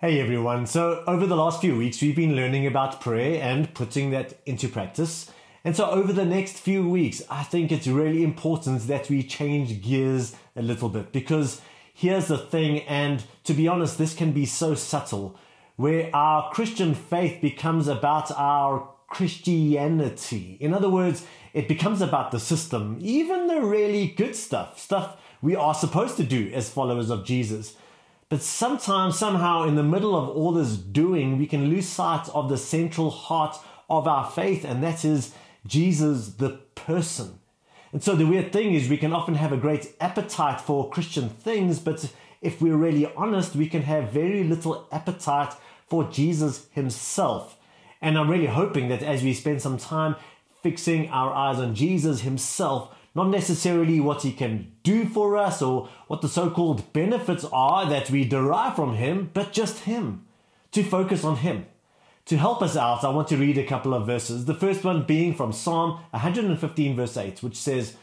Hey everyone, so over the last few weeks we've been learning about prayer and putting that into practice. And so over the next few weeks I think it's really important that we change gears a little bit, because here's the thing, and to be honest this can be so subtle, where our Christian faith becomes about our Christianity. In other words, it becomes about the system, even the really good stuff we are supposed to do as followers of Jesus. But sometimes, somehow, in the middle of all this doing, we can lose sight of the central heart of our faith, and that is Jesus, the person. And so the weird thing is we can often have a great appetite for Christian things, but if we're really honest, we can have very little appetite for Jesus himself. And I'm really hoping that as we spend some time fixing our eyes on Jesus himself, not necessarily what he can do for us or what the so-called benefits are that we derive from him, but just him, to focus on him. To help us out, I want to read a couple of verses. The first one being from Psalm 115 verse 8, which says,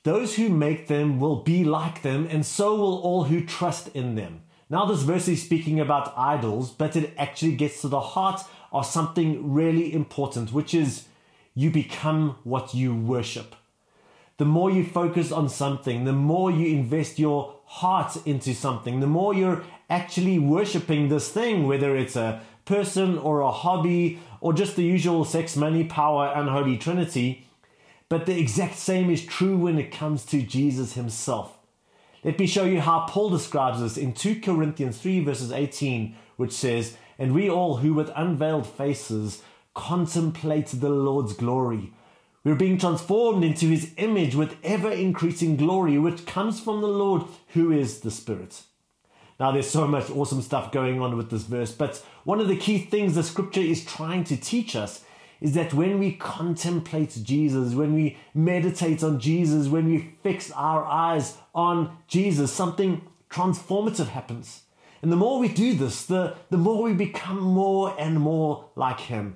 "Those who make them will be like them, and so will all who trust in them." Now this verse is speaking about idols, but it actually gets to the heart of something really important, which is you become what you worship. The more you focus on something, the more you invest your heart into something, the more you're actually worshipping this thing, whether it's a person or a hobby or just the usual sex, money, power, unholy trinity. But the exact same is true when it comes to Jesus himself. Let me show you how Paul describes this in 2 Corinthians 3 verses 18, which says, "And we all who with unveiled faces contemplate the Lord's glory, we're being transformed into his image with ever-increasing glory, which comes from the Lord, who is the Spirit." Now, there's so much awesome stuff going on with this verse, but one of the key things the scripture is trying to teach us is that when we contemplate Jesus, when we meditate on Jesus, when we fix our eyes on Jesus, something transformative happens. And the more we do this, the more we become more and more like him.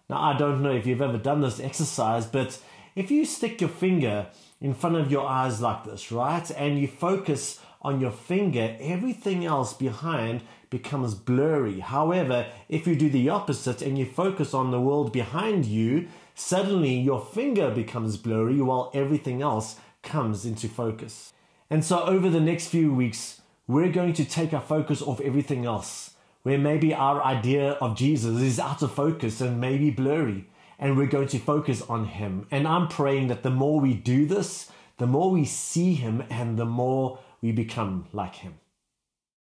Now, I don't know if you've ever done this exercise, but if you stick your finger in front of your eyes like this, right, and you focus on your finger, everything else behind becomes blurry. However, if you do the opposite and you focus on the world behind you, suddenly your finger becomes blurry while everything else comes into focus. And so over the next few weeks, we're going to take our focus off everything else, where maybe our idea of Jesus is out of focus and maybe blurry, and we're going to focus on him. And I'm praying that the more we do this, the more we see him and the more we become like him.